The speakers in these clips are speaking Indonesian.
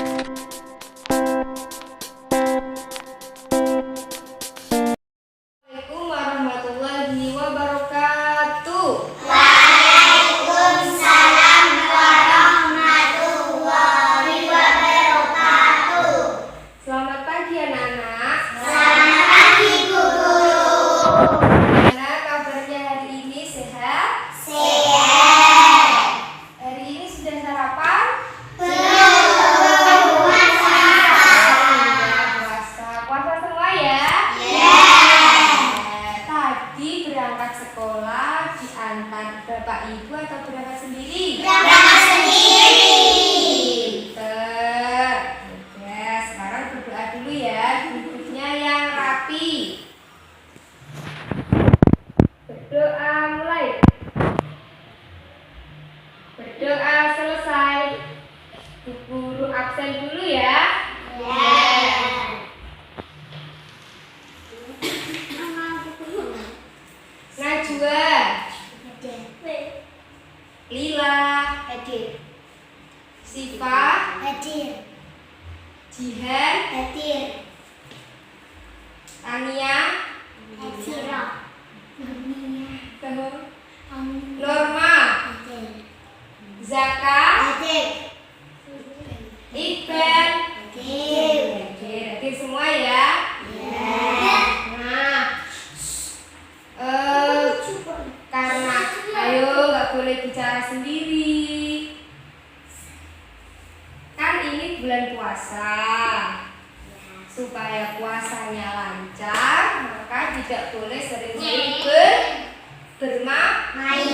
Assalamualaikum warahmatullahi wabarakatuh. Waalaikumsalam warahmatullahi wabarakatuh. Selamat pagi anak-anak. Selamat pagi Bu Guru. Gimana kabarnya hari ini, sehat? Sehat. Hari ini sudah sarapan? Belum. Puasa semua ya? Yes. Tadi berangkat sekolah diantar bapak ibu atau berangkat sendiri? Berangkat sendiri. Pinter. Oke, sekarang berdoa dulu ya, duduknya yang rapi. Berdoa mulai. Berdoa selesai. Bu Guru absen dulu ya. Yes. Najwa, Lila, Hadir. Siva, Hadir. Jihan, Hadir. Tania, Hadir. Norma, Zaka, Hadir. Iqbal. Hadir. Hadir semua ya. Nah, karena ayo nggak boleh bicara sendiri. Kan ini bulan puasa. Supaya puasanya lancar, maka tidak boleh sering-sering bermain.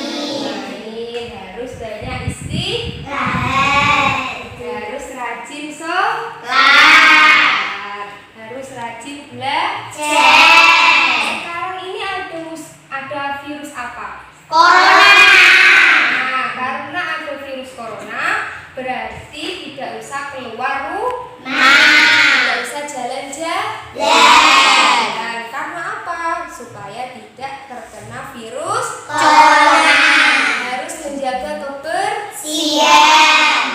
Harus banyak istirahat. Harus rajin sholat. Harus rajin belajar. Sekarang ini ada virus apa? Corona. Nah, karena ada virus corona, berarti tidak usah keluar rumah, tidak usah jalan-jalan. Karena apa? Supaya tidak terkena virus Corona. harus menjaga kebersihan. Siap.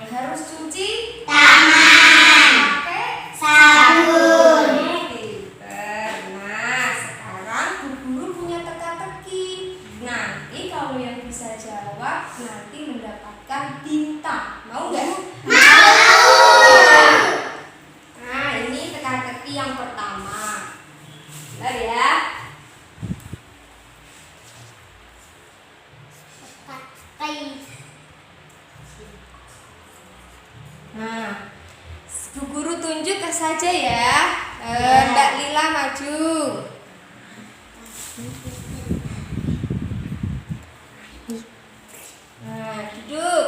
Harus cuci Tangan. pakai Sabun. Pinter. Nah, sekarang Bu Guru punya teka-teki. Nanti kalau yang bisa jawab nanti mendapatkan bintang. Mau nggak? Mau. Nah, ini teka-teki yang pertama. Bentar ya. Nah, Bu Guru tunjuk saja ya. Mbak Lila maju. Nah, duduk.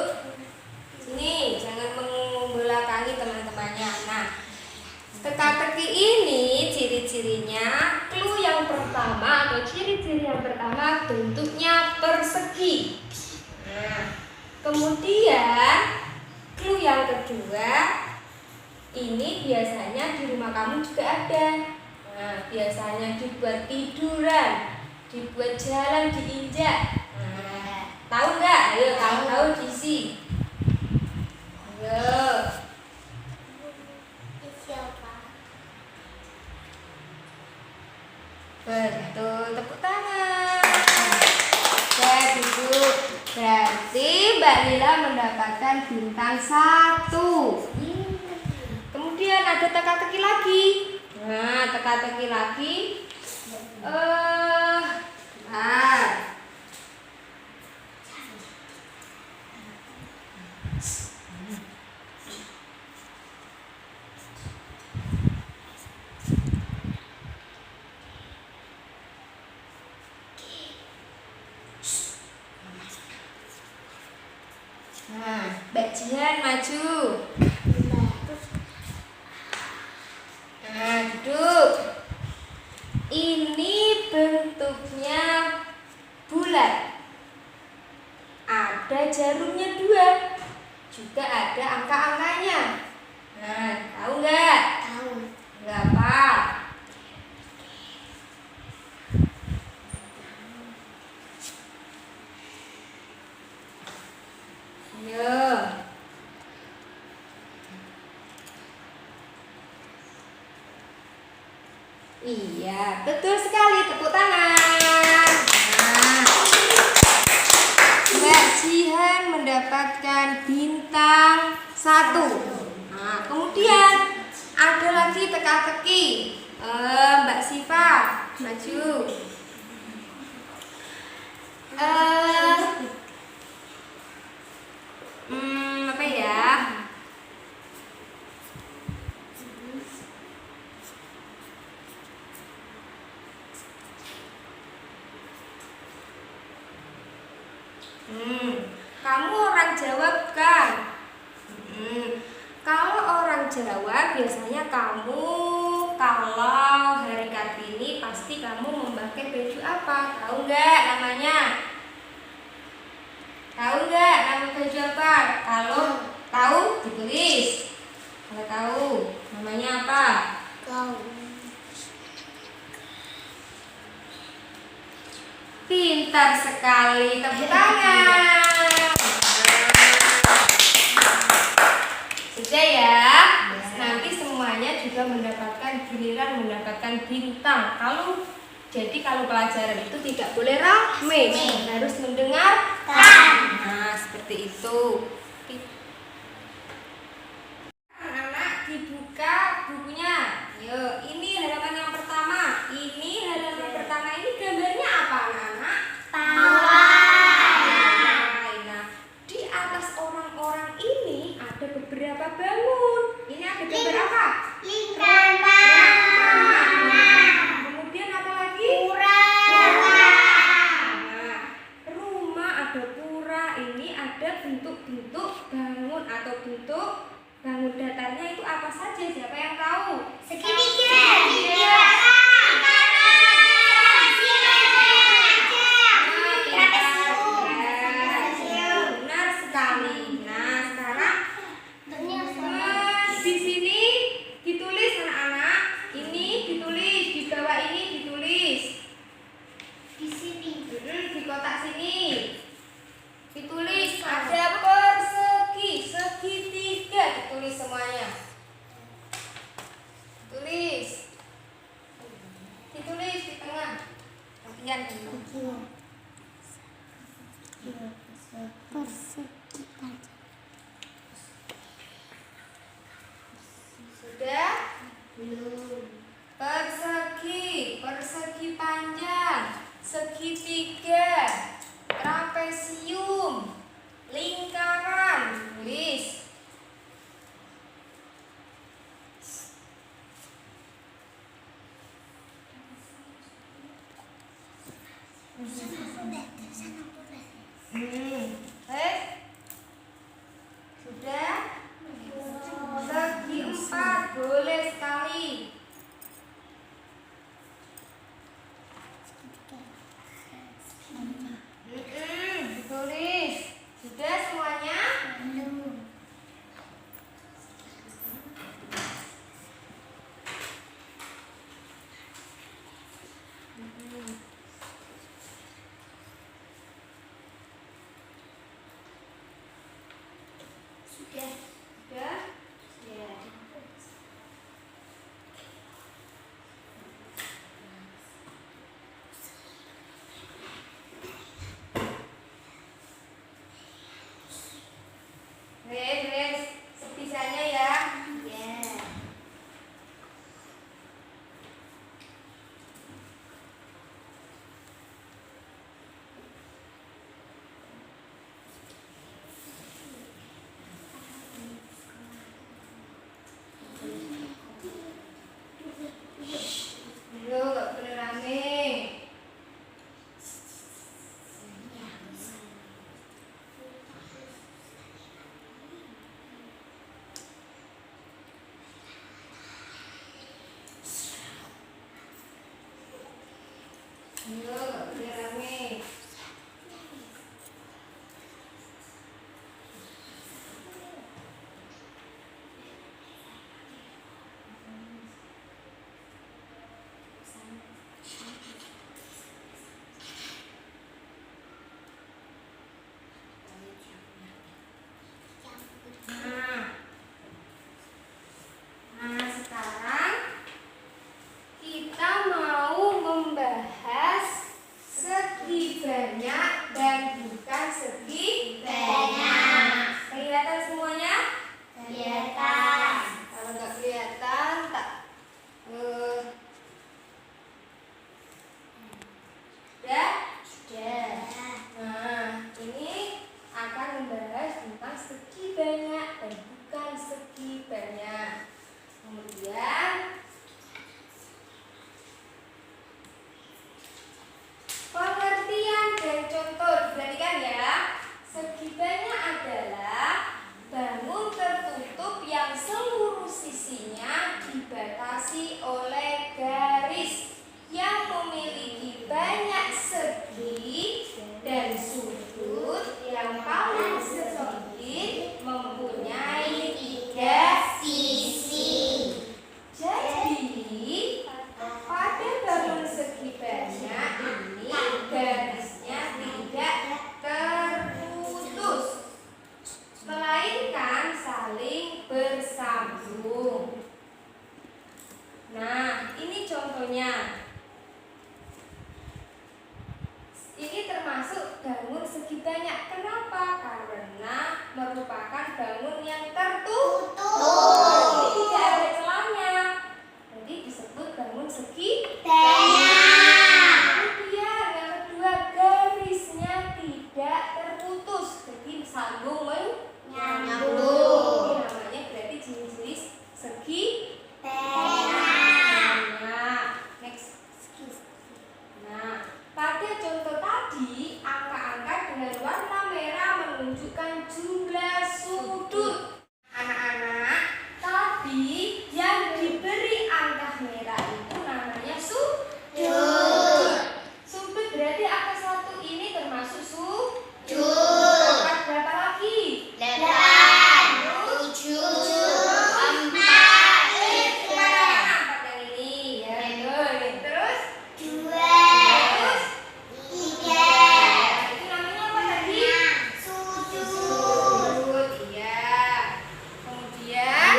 Sini, jangan membelakangi teman-temannya. Nah, teka-teki ini ciri-cirinya, clue yang pertama atau ciri-ciri yang pertama bentuknya persegi. Nah, kemudian clue yang kedua ini biasanya di rumah kamu juga ada. Nah, biasanya dibuat tiduran, dibuat jalan diinjak. Nah, tahu nggak? Ayo, tahu diisi. Ayo. Betul, tepuk tangan. Oke, duduk. Berarti Mbak Lila mendapatkan bintang 1. Kemudian ada teka-teki lagi. Nah, teka-teki lagi. Nah. Nah, Mbak Jihan maju. Nah, duduk. Ini bentuknya bulat. Ada jarumnya 2. Juga ada angka-angkanya. Nah, tahu nggak? Tahu. Berapa? Ayo. Iya, betul sekali. Tepuk tangan. Nah, Mbak Jihan mendapatkan bintang 1. Nah, kemudian ada lagi teka-teki. Mbak Siva, maju. Apa ya? Kamu orang Jawa bukan? Kalau orang Jawa biasanya kamu kalau hari Kartini pasti kamu memakai baju apa? Tahu nggak namanya? Tahu nggak nama baju apa? Kalau tahu ditulis. Kalau tahu namanya apa? Pintar sekali, tepuk tangan. Sudah ya. Nanti semuanya juga mendapatkan giliran mendapatkan bintang. Kalau pelajaran itu tidak boleh rame, harus mendengarkan. Nah, seperti itu. Anak-anak dibuka bukunya. Yuk, ini halaman yang pertama. Ini halaman pertama ini gambarnya apa, anak-anak? Nah, di atas orang-orang ini ada beberapa bangun. Ini ada gambar apa? Kemudian apa lagi? Rumah, ada pura. Ini ada bentuk-bentuk bangun atau bentuk bangun datarnya itu apa saja? Siapa yang tahu? Benar sekali. Nah, sekarang di sini ditulis anak-anak. Ini ditulis, di bawah ini ditulis. Di kotak sini ditulis ada persegi, segitiga, ditulis semuanya. Ditulis di tengah. Kalian sudah? Belum. Persegi panjang, segitiga, trapesium, lingkaran, tulis. Sudah? Segi 4 boleh sekali. Ditulis. Sudah semuanya? Sudah? Ya. Wes, sebisanya ya. menunjukkan jumlah sudut. Anak-anak, tadi yang diberi angka merah itu namanya sudut. Sudut berarti angka 1 ini termasuk sudut. Angka berapa lagi? 8, 7, 4, 4 yang ini ya, betul. Terus 2, terus 3, itu namanya apa tadi? sudut. Iya. Kemudian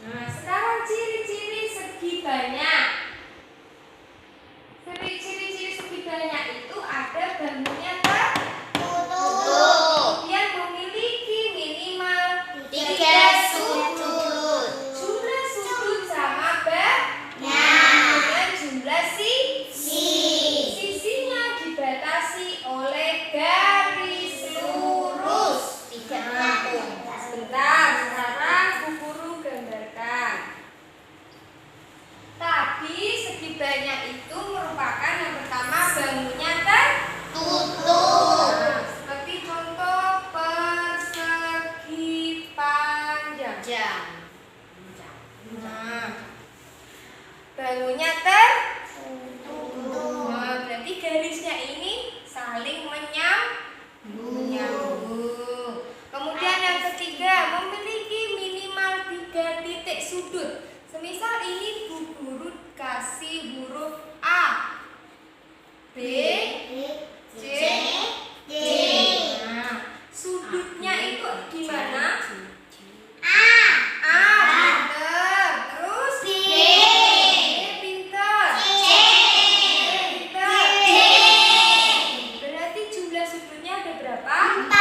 nah, sekarang ciri-ciri segi banyak. Ciri-ciri segi banyak itu ada bangunnya kemudian memiliki minimal 3 sudut. jumlah sudut sama banyak. Nah. Kemudian jumlah Sisi. sisinya dibatasi oleh garis lurus. Tidak Nah, melengkung. sebentar, sekarang Bu Guru gambarkan. Tadi segi banyak itu merupakan yang pertama bangunnya Tutup. Nah, seperti contoh persegi panjang. Nah, bangunnya Tutup. Nah, berarti garisnya ini saling menyambung. Kemudian yang ketiga, memiliki minimal 3 titik sudut. Semisal ini Bu Guru kasih huruf A, B, C, D. Nah, sudutnya itu di mana? A, pinter. Terus B, pinter. C, Pinter. D. Berarti jumlah sudutnya ada berapa? 4.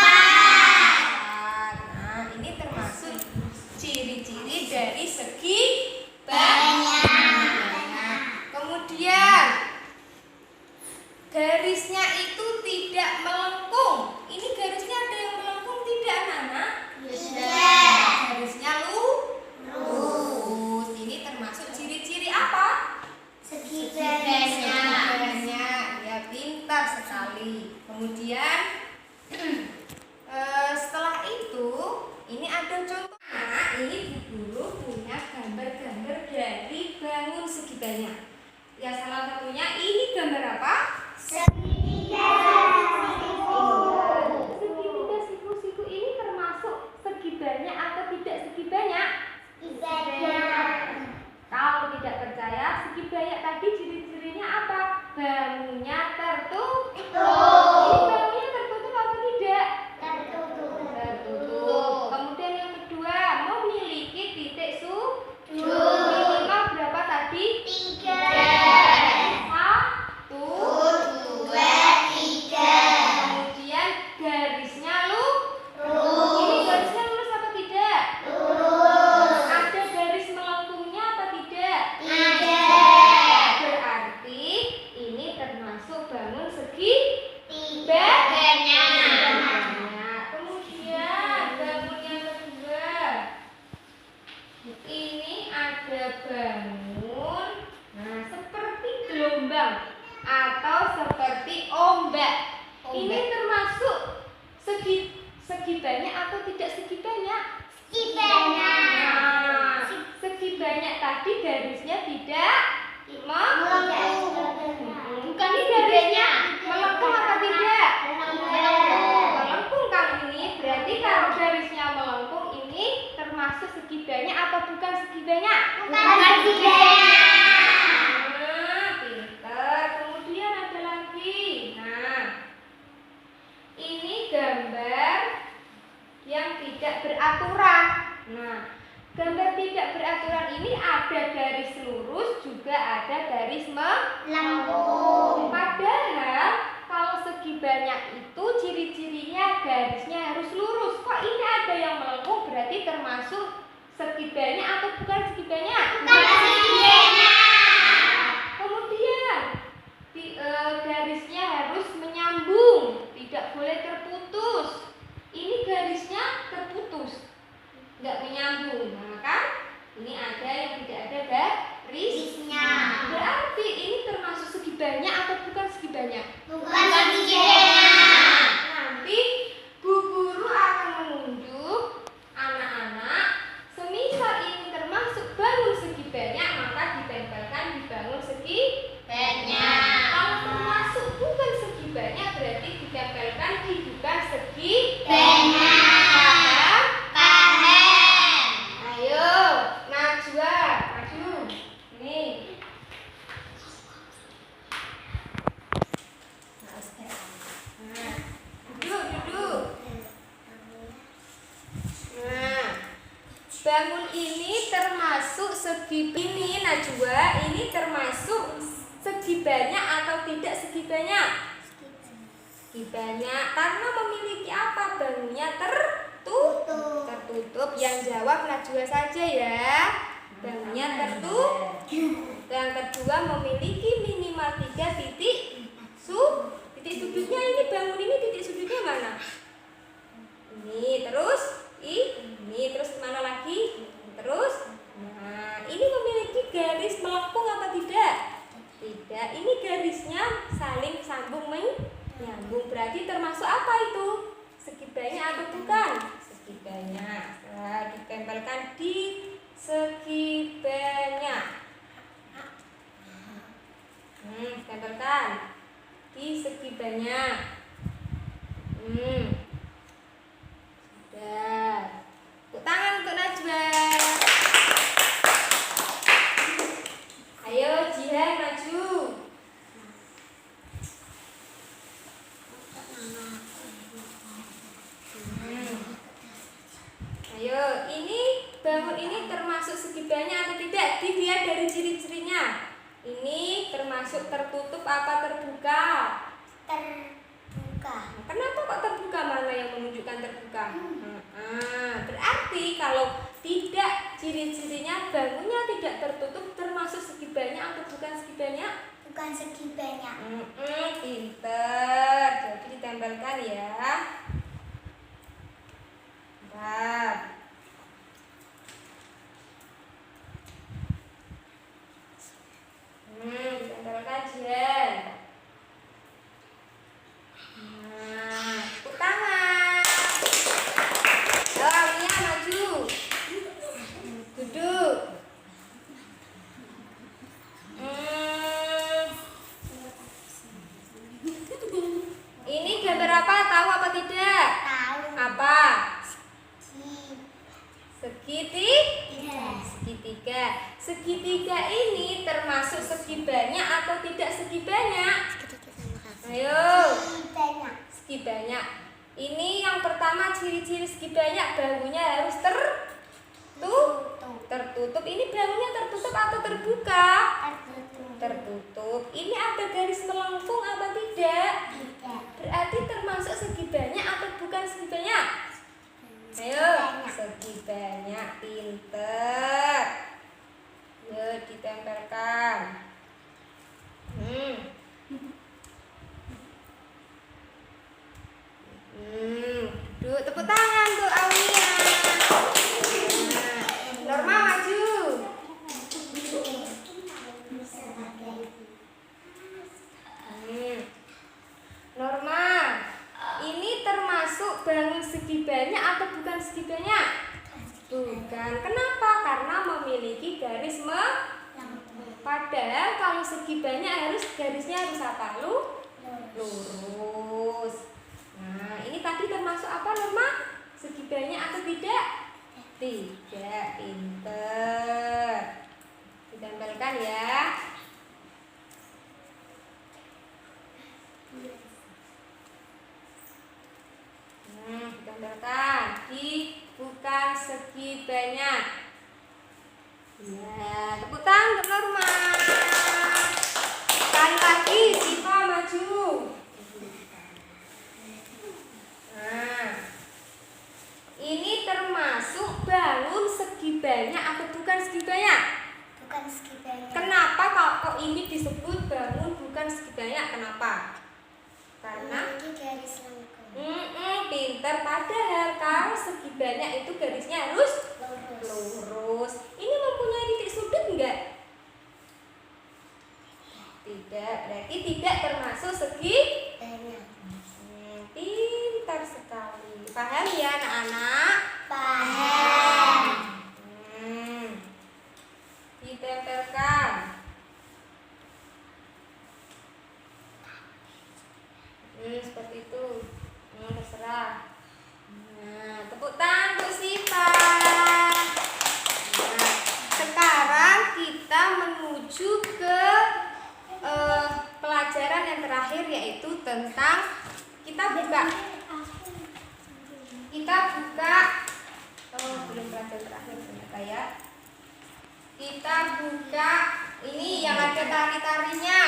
Nah, ini termasuk ciri-ciri dari segi Banyak. Kemudian garisnya itu tidak melengkung. Ini garisnya ada yang melengkung tidak, anak-anak? Tidak. Garisnya lurus. Ini termasuk ciri-ciri apa? Segi Banyak. banyak. Ya, pintar sekali. Kemudian setelah itu ini ada contoh. Nah, ini Bu Guru punya gambar-gambar dari bangun segi banyak. Ya, salah satunya ini gambar apa? Segitiga Segitiga siku-siku ini termasuk segi banyak atau tidak segi banyak? Kalau tidak percaya, segi banyak tadi ciri-cirinya apa? Bangunnya tertutup. Ini bangunnya tertutup apa tidak? Tertutup. Kemudian yang kedua, memiliki titik minimal berapa tadi? 1, 2, 3. Kemudian garisnya ini garisnya lurus apa tidak? Ada garis melengkungnya apa tidak? Berarti ini termasuk bangun segi banyak. Kemudian bangun yang kedua, ini ada bangun, nah seperti gelombang atau seperti ombak. Ini termasuk segi banyak atau tidak segi banyak? Nah, segi banyak tadi garisnya tidak bukan ini garisnya melengkung apa tidak? Melengkung kali ini. Berarti kalau garisnya melengkung ini termasuk segi banyak atau bukan segi banyak? Nah, pinter. Kemudian ada lagi. Nah, ini gambar yang tidak beraturan. Nah, gambar tidak beraturan ini ada garis lurus juga ada garis melengkung. Padahal kalau segi banyak itu ciri-cirinya garisnya harus lurus. Kok ini ada yang melengkung, berarti termasuk segi banyak atau bukan segi banyak? Kemudian garisnya harus menyambung, tidak boleh terputus. Ini garisnya terputus, nggak menyambung. Nah, kan ini ada yang tidak ada garisnya. Berarti ini termasuk segi banyak atau bukan segi banyak? Bukan segi bangun ini termasuk segi ini Najwa, ini termasuk segi banyak atau tidak segi banyak? Segi banyak karena memiliki apa? Bangunnya tertutup. Yang jawab Najwa saja ya. Bangunnya tertutup. Yang kedua memiliki minimal 3 titik sudutnya. Ini bangun ini titik sudutnya mana? Ini terus ini terus mana lagi? Terus nah ini memiliki garis melengkung apa tidak? Tidak. Ini garisnya saling sambung menyambung. Berarti termasuk apa itu? Segi banyak atau bukan? Segi banyak. Nah, ditempelkan di segi banyak. Tempelkan di segi banyak. Sudah. Tepuk tangan untuk Najwa. Ayo Jihan maju. Ayo, ini bangun ini termasuk segi banyak atau tidak? Dilihat dari ciri-cirinya. Ini termasuk tertutup apa terbuka? Terbuka. Kenapa kok terbuka? Mana yang menunjukkan terbuka? Berarti kalau tidak ciri-cirinya bangunnya tidak tertutup termasuk segi banyak atau bukan segi banyak? Bukan segi banyak. Pinter. Jadi ditempelkan ya. Bentar. Ditempelkan Jihan. Tepuk tangan. Ayo Aulia maju. Duduk. Ini gambar apa? Tahu apa tidak? Tahu. Apa? Segitiga. Segitiga. Segitiga ini termasuk segi banyak atau tidak segi banyak? Ayo. Banyak. Segi banyak. Ini yang pertama ciri-ciri segi banyak, bangunnya harus tertutup. Ini bangunnya tertutup atau terbuka? Tertutup. Ini ada garis melengkung apa tidak? Tidak. Berarti termasuk segi banyak atau bukan segi banyak? Ayo, segi banyak. Pinter. Yuk ditempelkan. Duduk, tepuk tangan tuh Aulia. Norma maju. Norma, ini termasuk bangun segi banyak atau bukan segi banyak? Bukan. Kenapa? Karena memiliki garis padahal kalau segi banyak garisnya harus apa? Lurus. Nah, ini tadi termasuk apa Norma? Segi banyak atau tidak? Tidak. Pinter. Ditempelkan ya. Ditempelkan di bukan segi banyak. Ya, tepuk tangan untuk Norma. Sekali lagi, Siva maju. Nah, ini termasuk bangun segi banyak atau bukan segi banyak? Bukan segi banyak. Kenapa kok ini disebut bangun bukan segi banyak? Kenapa? Karena ini garis lengkung. Pinter. Padahal kalau segi banyak itu garisnya harus lurus. Ini mempunyai titik sudut enggak? Tidak. Berarti tidak termasuk segi Banyak. Pintar sekali. Paham ya anak-anak? Paham. Ditempelkan. Seperti itu. Terserah. Nah, tepuk tangan untuk Siva. Nah, sekarang kita menuju ke pelajaran yang terakhir, yaitu tentang kita buka Oh, belum pelajaran terakhir ternyata ya. Kita buka ini yang ada tari-tarinya.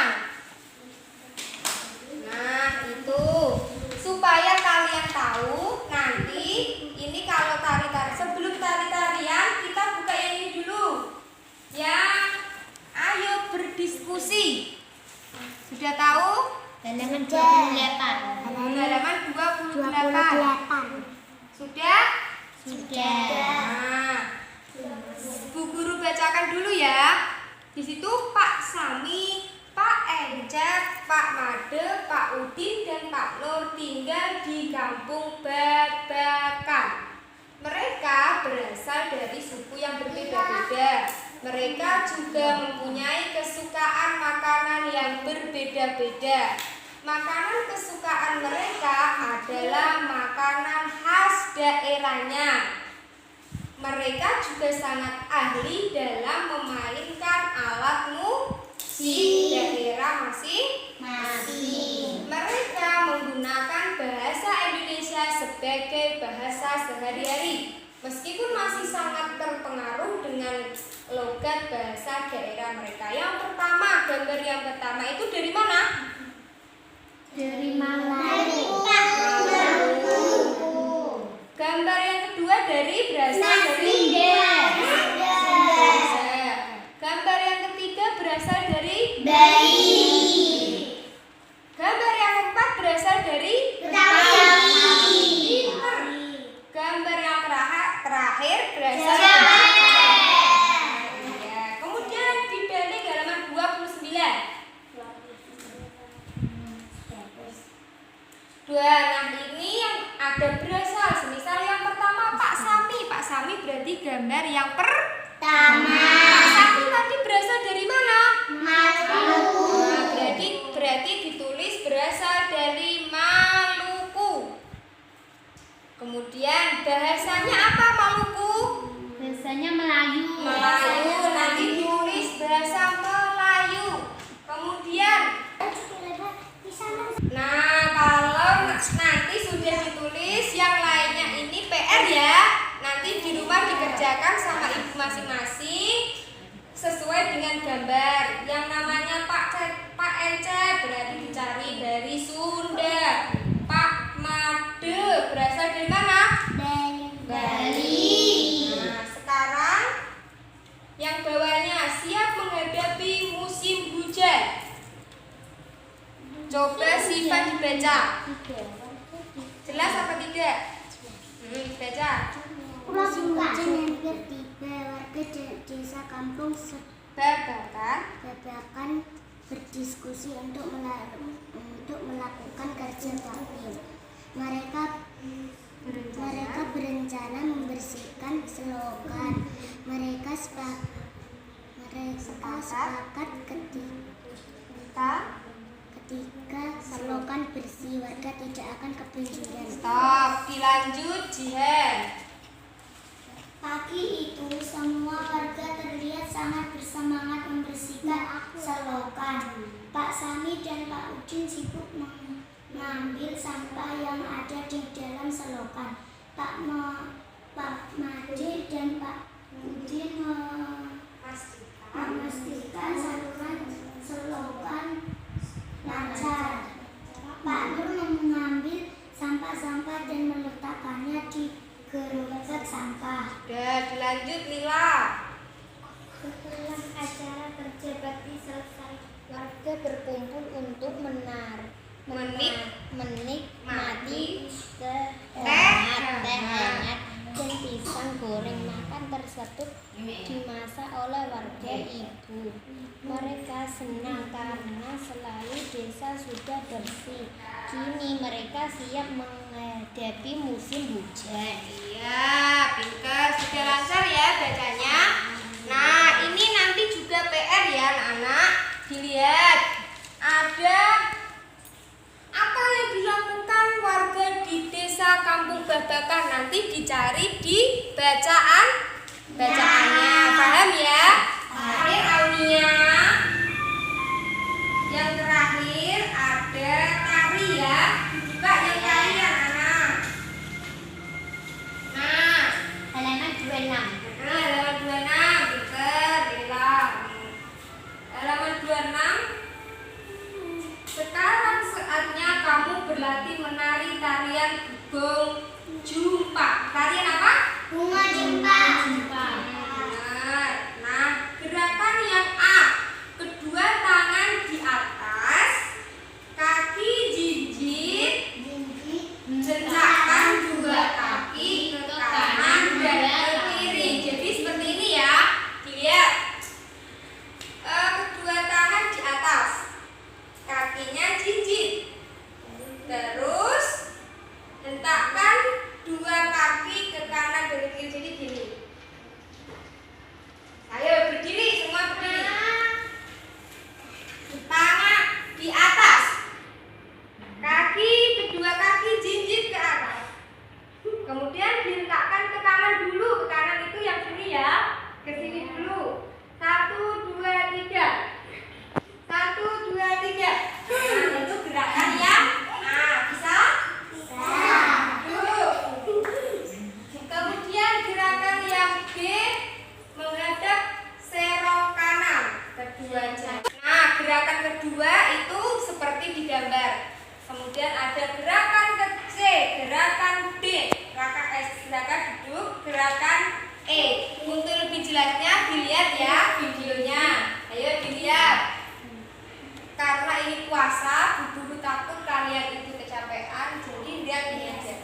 Nah, itu supaya kalian tahu nanti ini kalau tari-tari sebelum tari-tarian kita buka yang ini dulu. Yang ayo berdiskusi. Sudah tahu? Halaman 28. Halaman 28. Sudah? Sudah. Nah, Bu Guru bacakan dulu ya. Di situ Pak Sami, Pak Encep, Pak Made, Pak Udin dan Pak Nur tinggal di Kampung Babakan. Mereka berasal dari suku yang berbeda-beda. Mereka juga mempunyai kesukaan makanan yang berbeda-beda. Makanan kesukaan mereka adalah makanan khas daerahnya. Mereka juga sangat ahli dalam memainkan alat musik daerah masing-masing. Mereka menggunakan bahasa Indonesia sebagai bahasa sehari-hari, meskipun masih sangat terpengaruh dengan logat bahasa daerah mereka. Yang pertama, gambar yang pertama itu dari mana? Dari Maluku. Gambar yang kedua berasal dari Gambar yang ketiga berasal dari Bali. Gambar yang keempat berasal dari Betawi. Gambar yang terakhir berasal dari ya. Kemudian di balik halaman 29. Nah ini yang ada berasal, semisal yang pertama Pak Sami berarti gambar yang pertama. Pak Sami tadi berasal dari mana? Maluku. Nah, berarti ditulis berasal dari Maluku. Kemudian bahasanya apa Maluku? Bahasanya Melayu. Melayu, nanti ditulis bahasa Melayu. Kemudian nah, kalau nanti sudah ditulis yang lainnya ini PR ya. Nanti di rumah dikerjakan sama ibu masing-masing sesuai dengan gambar. Yang namanya Pak Encep berarti dicari dari Sunda. Pak Made berasal dari mana? Bali. Nah, sekarang yang bawahnya siap menghadapi musim hujan. Coba Siva dibaca. Jelas apa tidak? Baca. Musim hujan hampir tiba. Warga desa kampung Babakan berdiskusi untuk melakukan kerja bakti. Mereka berencana membersihkan selokan. Mereka sepakat ketika selokan bersih, warga tidak akan kebanjiran. Stop, dilanjut Jihan. Pagi itu semua warga terlihat sangat bersemangat membersihkan selokan. Pak Sami dan Pak Udin sibuk mengambil sampah yang ada di dalam selokan. Pak Made dan Pak Udin memastikan saluran selokan lancar. Pak Nur mengambil sampah-sampah dan meletakkannya di gerobak sampah. Udah, dilanjut Lila. Setelah acara kerja bakti selesai, warga berkumpul untuk menikmati teh hangat dan pisang goreng. Makan tersebut dimasak oleh warga ibu. Mereka senang karena selalu desa sudah bersih. Kini mereka siap menghadapi musim hujan. Iya, pintar. Sudah lancar ya bacanya. Nah, ini nanti juga PR ya anak-anak. Dilihat ada apa yang dilakukan warga di desa Kampung Babakan. Nanti dicari di bacaannya. Paham ya? Terakhir Aunia. Yang terakhir ada tari ya. Dibuka yang tari ya anak. Nah, Halaman berlatih menari tarian gong jumpa. Tarian apa? Bunga jumpa. Benar. Nah, gerakan yang A, kedua tangan di atas, kaki jinjit, jentakan dua kaki ke kanan dan ke kiri. Jadi seperti ini ya. Dilihat. Kedua tangan di atas, kakinya jinjit. Terus hentakkan dua kaki ke kanan dan ke kiri. Jadi gini. Ayo berdiri, semua berdiri. Tangan di atas, kaki, kedua kaki jinjit ke atas. Kemudian dihentakkan ke kanan dulu. Ke kanan itu yang sini ya. Ke sini dulu. 1, 2, 3. 1, 2, 3. Nah, itu gerakan yang A. Bisa? Dulu. Kemudian gerakan yang B, menghadap serong kanan. Kedua jari. Nah, gerakan kedua itu seperti di gambar. Kemudian ada gerakan ke C, gerakan D, gerakan duduk, gerakan E. Untuk lebih jelasnya dilihat ya videonya. Ayo dilihat. Karena ini puasa, Bu Guru takut kalian itu kecapean, jadi lihat ini aja.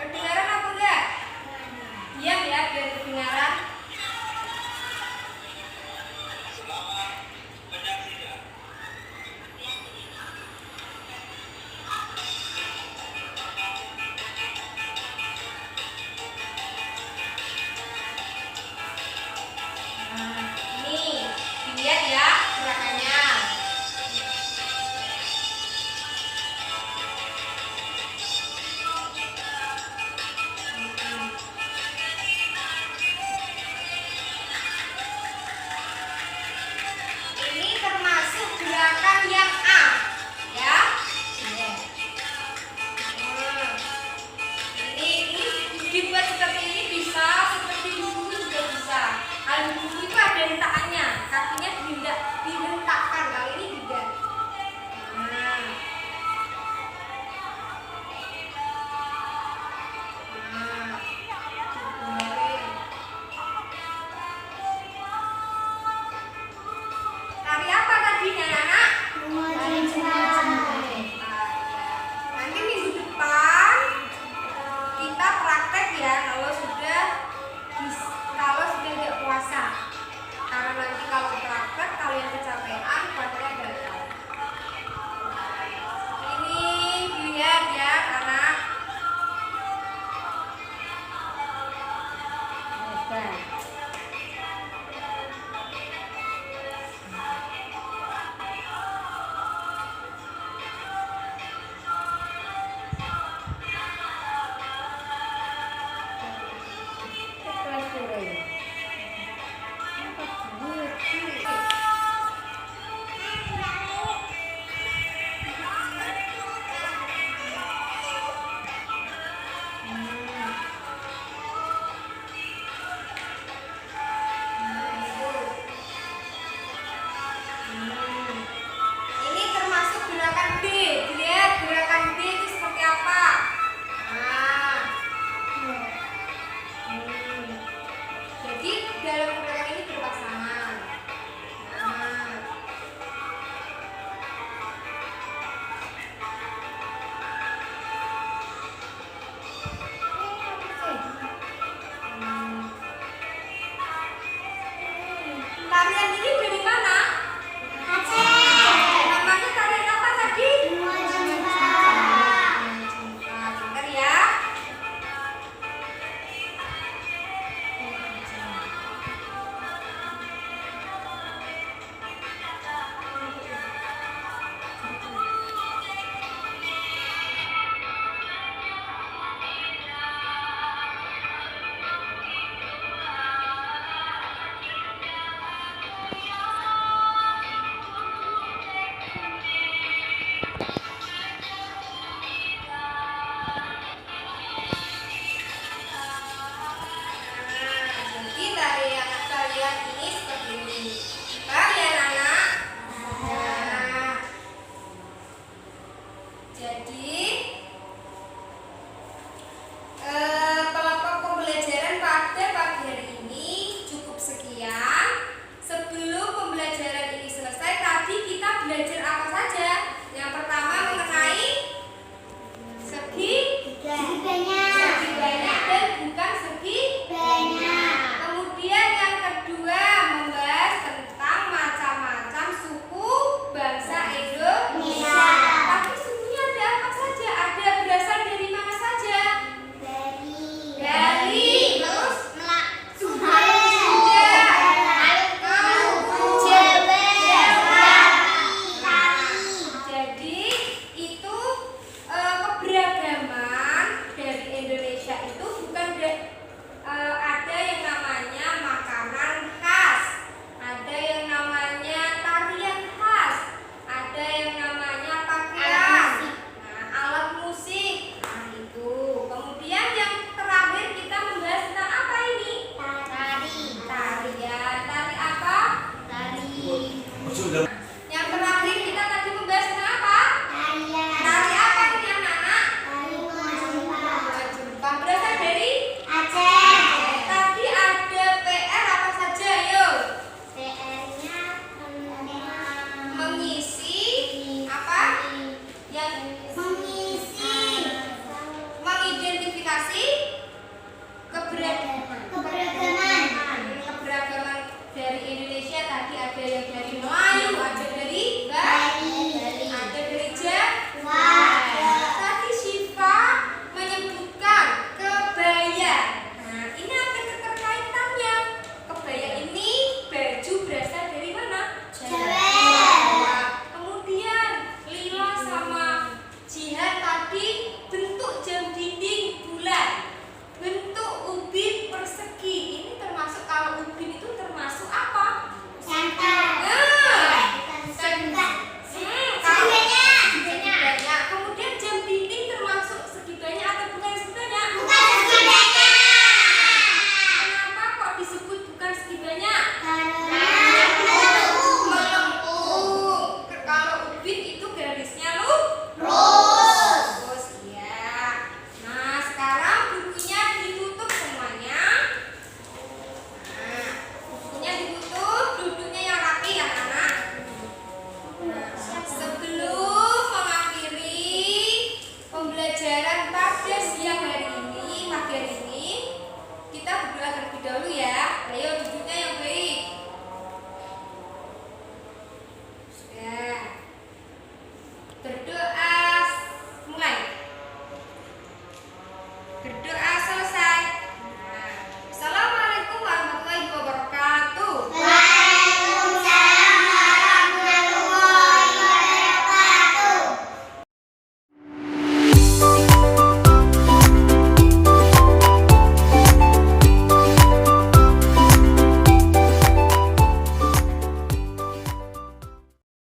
Kedengaran apa enggak? Diam ya biar kedengaran. Nah, ini dilihat ya gerakannya.